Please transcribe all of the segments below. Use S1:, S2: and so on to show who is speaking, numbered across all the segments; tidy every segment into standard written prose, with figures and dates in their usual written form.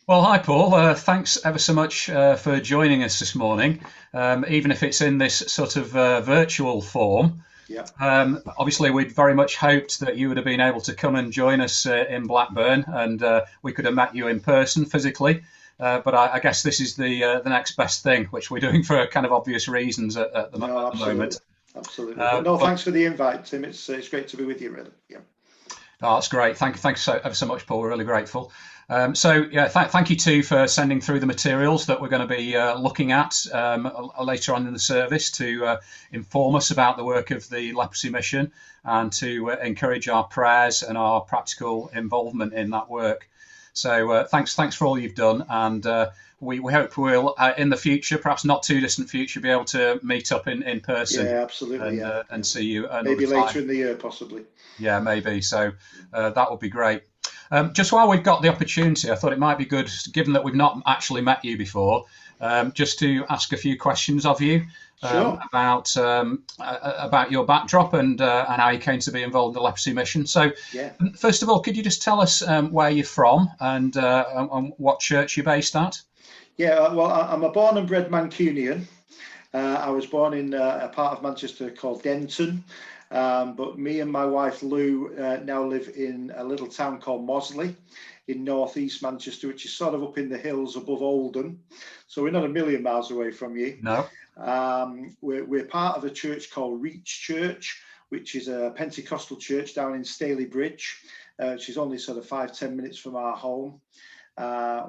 S1: Well, hi, Paul. Thanks ever so much for joining us this morning, even if it's in this sort of virtual form.
S2: Yeah.
S1: Obviously, we'd very much hoped that you would have been able to come and join us in Blackburn, and we could have met you in person physically. But I guess this is the next best thing, which we're doing for kind of obvious reasons
S2: No,
S1: at the moment.
S2: absolutely, absolutely. But no,
S1: But
S2: thanks for the invite, Tim. It's great to be with you, really. Yeah.
S1: Oh, that's great. Thanks ever so much, Paul. We're really grateful. Yeah, thank you too for sending through the materials that we're going to be looking at later on in the service to inform us about the work of the Leprosy Mission and to encourage our prayers and our practical involvement in that work. So thanks for all you've done, and we hope we'll in the future, perhaps not too distant future, be able to meet up in person
S2: Yeah, absolutely. Yeah,
S1: and
S2: yeah.
S1: see you another
S2: Maybe
S1: time.
S2: later in the year, possibly.
S1: Yeah, maybe. So that would be great. Just while we've got the opportunity, I thought it might be good, given that we've not actually met you before, just to ask a few questions of you
S2: Sure.
S1: about your backdrop and how you came to be involved in the Leprosy Mission. So,
S2: Yeah.
S1: first of all, could you just tell us where you're from and what church you're based at?
S2: Yeah. Well, I'm a born and bred Mancunian. I was born in a part of Manchester called Denton, but me and my wife Lou now live in a little town called Mosley in northeast Manchester, which is sort of up in the hills above Oldham. So we're not a million miles away from you.
S1: No.
S2: We're part of a church called Reach Church, which is a Pentecostal church down in Staley Bridge, which is only sort of 5-10 minutes from our home.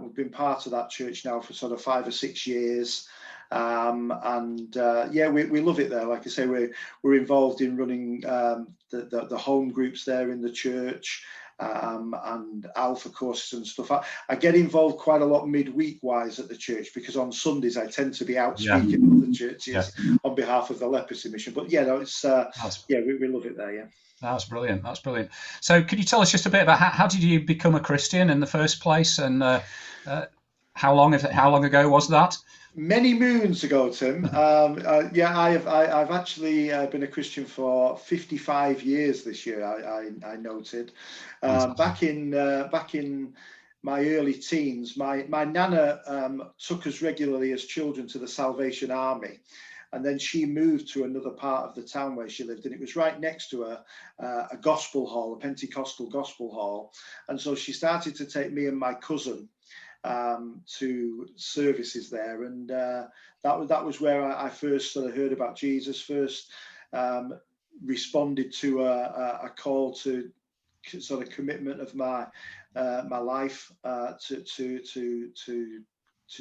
S2: We've been part of that church now for sort of 5 or 6 years. Yeah, we love it there. Like I say, we're involved in running the home groups there in the church, and alpha courses and stuff. I get involved quite a lot midweek wise at the church because on Sundays I tend to be out
S1: Yeah.
S2: speaking at the
S1: Yeah.
S2: churches on behalf of the Leprosy Mission. But yeah, no, it's
S1: That's
S2: yeah, we love it there. Yeah.
S1: That's brilliant. That's brilliant. So, could you tell us just a bit about how did you become a Christian in the first place, and how long ago was that?
S2: Many moons ago, Tim. Yeah, I've actually been a Christian for 55 years this year. I noted
S1: Fantastic.
S2: back in my early teens. My nana took us regularly as children to the Salvation Army, and then she moved to another part of the town where she lived, and it was right next to a gospel hall, a Pentecostal gospel hall, and so she started to take me and my cousin to services there, and that was where I first sort of heard about Jesus, first responded to a call to sort of commitment of my life to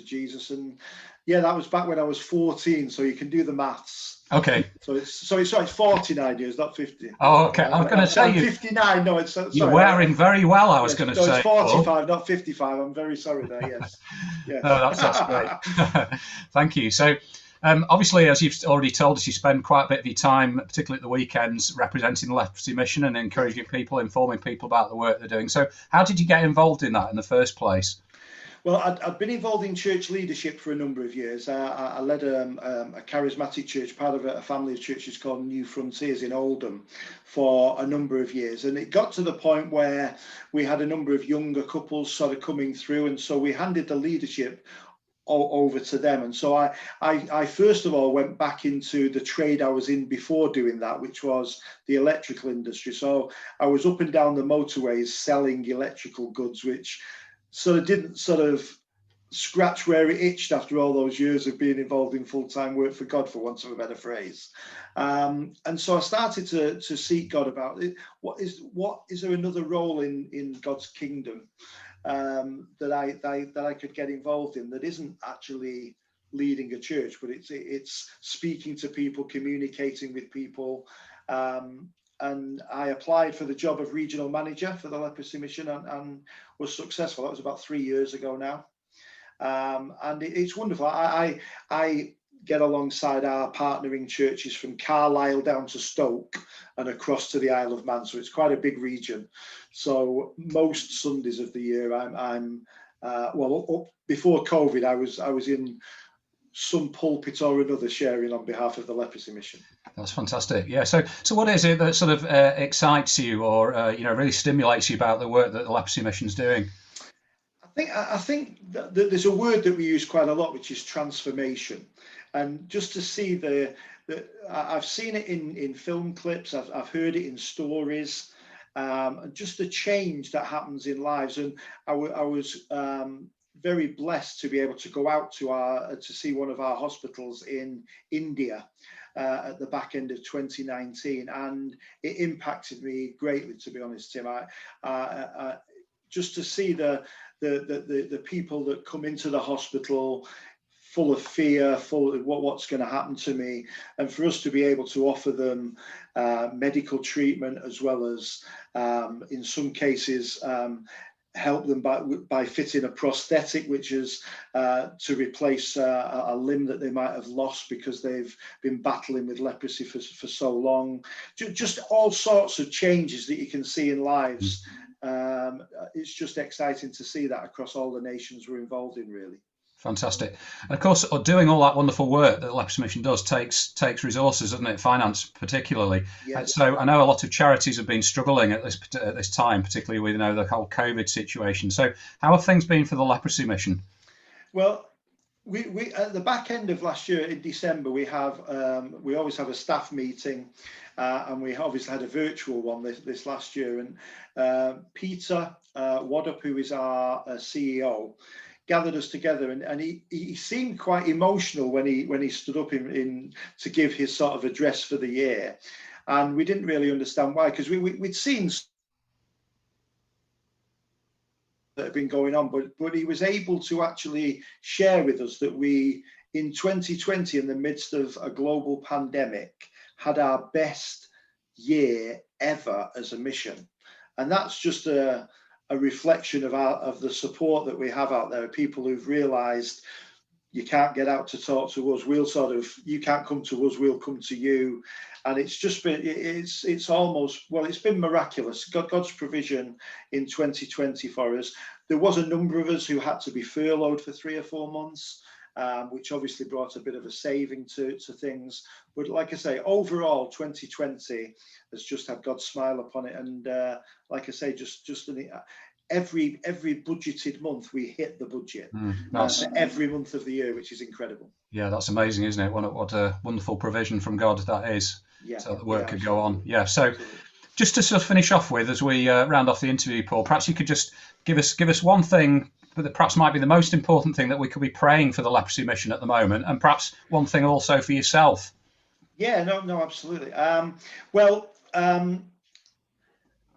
S2: Jesus. And yeah, that was back when I was 14, so you can do the maths.
S1: Okay.
S2: So it's 49 years, not 50.
S1: Oh, okay. I was going to say
S2: I'm 59. No, it's
S1: you're
S2: sorry.
S1: wearing very well. I was
S2: Yes,
S1: going to
S2: no, it's
S1: say, Paul.
S2: 45, not 55. I'm very sorry there. Yes,
S1: No,
S2: yes.
S1: that's great. Thank you. So, obviously, as you've already told us, you spend quite a bit of your time, particularly at the weekends, representing the Leprosy Mission and encouraging people, informing people about the work they're doing. So, how did you get involved in that in the first place?
S2: Well, I'd been involved in church leadership for a number of years. I led a charismatic church, part of a family of churches called New Frontiers in Oldham, for a number of years. And it got to the point where we had a number of younger couples sort of coming through. And so we handed the leadership over to them. And so I first of all went back into the trade I was in before doing that, which was the electrical industry. So I was up and down the motorways selling electrical goods, which sort of didn't sort of scratch where it itched after all those years of being involved in full-time work for God, for want of a better phrase. And so I started to seek God about it. What is there another role in God's kingdom that I could get involved in that isn't actually leading a church, but it's speaking to people, communicating with people. And I applied for the job of regional manager for the Leprosy Mission and was successful. That was about 3 years ago now. And it's wonderful. I get alongside our partnering churches from Carlisle down to Stoke and across to the Isle of Man. So it's quite a big region. So most Sundays of the year, I'm well, before COVID, I was in some pulpit or another sharing on behalf of the Leprosy Mission.
S1: That's fantastic. Yeah. So what is it that sort of excites you, or really stimulates you about the work that the Leprosy Mission's doing?
S2: I think that there's a word that we use quite a lot, which is transformation, and just to see I've seen it in film clips, I've heard it in stories, and just the change that happens in lives. And I was very blessed to be able to go out to see one of our hospitals in India at the back end of 2019, and it impacted me greatly, to be honest, Tim. Just to see the people that come into the hospital full of fear, full of what's going to happen to me, and for us to be able to offer them medical treatment, as well as in some cases help them by fitting a prosthetic, which is to replace a limb that they might have lost because they've been battling with leprosy for so long. Just all sorts of changes that you can see in lives. It's just exciting to see that across all the nations we're involved in, really.
S1: Fantastic. And of course, doing all that wonderful work that the Leprosy Mission does takes resources, doesn't it? Finance, particularly.
S2: Yes.
S1: So I know a lot of charities have been struggling at this time, particularly with the whole COVID situation. So how have things been for the Leprosy Mission?
S2: Well, we at the back end of last year in December, we always have a staff meeting, and we obviously had a virtual one this last year. And Peter Waddup, who is our CEO, gathered us together, and he seemed quite emotional when he stood up to give his sort of address for the year, and we didn't really understand why, because we'd seen that had been going on, but he was able to actually share with us that we, in 2020, in the midst of a global pandemic, had our best year ever as a mission. And that's just a reflection of the support that we have out there, people who've realized you can't get out to talk to us, you can't come to us, we'll come to you. And it's just been, it's almost, well, it's been miraculous. God's provision in 2020 for us. There was a number of us who had to be furloughed for 3 or 4 months, which obviously brought a bit of a saving to things. But like I say, overall, 2020 has just had God's smile upon it. And like I say, every budgeted month we hit the budget for every month of the year, which is incredible.
S1: Yeah, that's amazing, isn't it? What a wonderful provision from God that is.
S2: Yeah,
S1: so the work could go on. Yeah. So absolutely. Just to sort of finish off with, as we round off the interview, Paul, perhaps you could just give us one thing that perhaps might be the most important thing that we could be praying for the Leprosy Mission at the moment, and perhaps one thing also for yourself.
S2: Yeah, no, absolutely.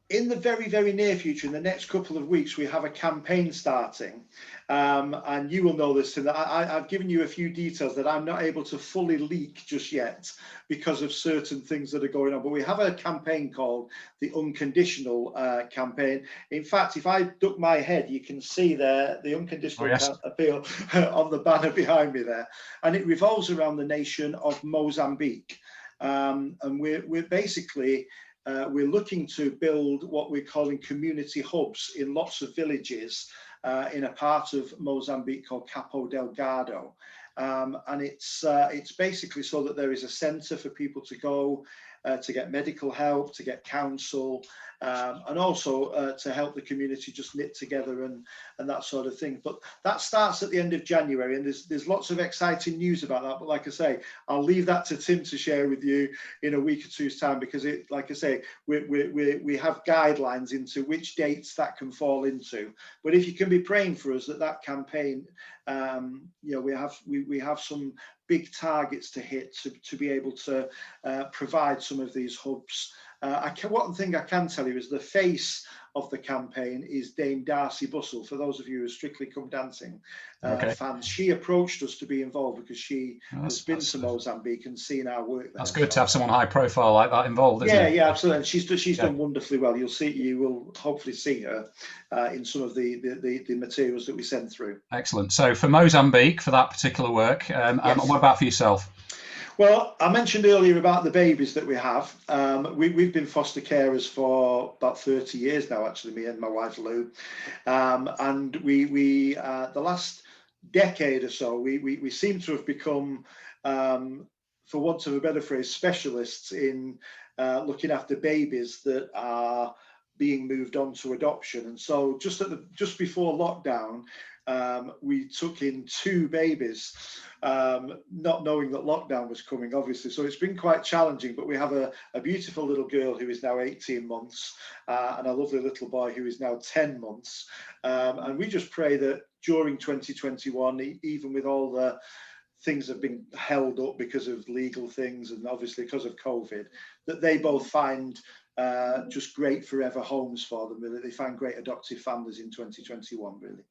S2: In the very, very near future, in the next couple of weeks, we have a campaign starting, and you will know this, Tim, that I've given you a few details that I'm not able to fully leak just yet because of certain things that are going on. But we have a campaign called the Unconditional campaign. In fact, if I duck my head, you can see there the Unconditional appeal on the banner behind me there, and it revolves around the nation of Mozambique, and we're basically we're looking to build what we're calling community hubs in lots of villages in a part of Mozambique called Capo Delgado. And it's basically so that there is a centre for people to go to get medical help, to get counsel, and also to help the community just knit together and that sort of thing. But that starts at the end of January, and there's lots of exciting news about that. But like I say, I'll leave that to Tim to share with you in a week or two's time, because like I say, we have guidelines into which dates that can fall into. But if you can be praying for us that campaign, we have some big targets to hit to be able to provide some of these hubs. One thing I can tell you is the face of the campaign is Dame Darcy Bussell. For those of you who are Strictly Come Dancing fans, she approached us to be involved because she has been to Mozambique and seen our work there.
S1: That's good to have someone high profile like that involved, isn't it?
S2: Yeah, absolutely. And she's done wonderfully well. You will hopefully see her in some of the materials that we send through.
S1: Excellent. So for Mozambique, for that particular work, and what about for yourself?
S2: Well, I mentioned earlier about the babies that we have. We've been foster carers for about 30 years now, actually, me and my wife Lou. And we the last decade or so, we seem to have become, for want of a better phrase, specialists in looking after babies that are being moved on to adoption. And so just before lockdown, we took in 2 babies, not knowing that lockdown was coming, obviously. So it's been quite challenging, but we have a beautiful little girl who is now 18 months and a lovely little boy who is now 10 months. And we just pray that during 2021, even with all the things have been held up because of legal things and obviously because of COVID, that they both find just great forever homes for them, really. They find great adoptive families in 2021, really.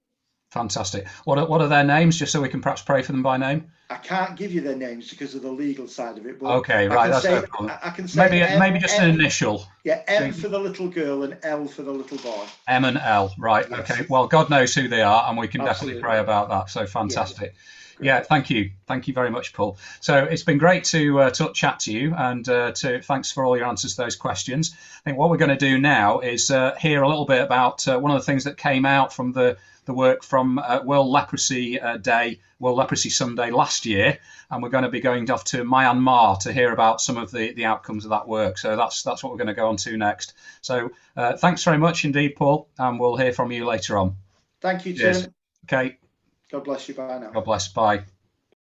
S1: Fantastic. What are their names, just so we can perhaps pray for them by name?
S2: I can't give you their names because of the legal side of it. But
S1: okay, right. That's no problem.
S2: I can say
S1: maybe just an initial.
S2: Yeah, M for the little girl and L for the little boy.
S1: M and L, right? Yes. Okay. Well, God knows who they are, and we can definitely pray about that. So fantastic. Yeah, thank you very much, Paul. So it's been great to chat to you, and thanks for all your answers to those questions. I think what we're going to do now is hear a little bit about one of the things that came out from the work from World Leprosy Day, World Leprosy Sunday last year, and we're going to be going off to Myanmar to hear about some of the outcomes of that work. So that's what we're going to go on to next. So thanks very much indeed, Paul, and we'll hear from you later on.
S2: Thank you, Tim.
S1: Cheers. Okay.
S2: God bless you. Bye now.
S1: God bless. Bye.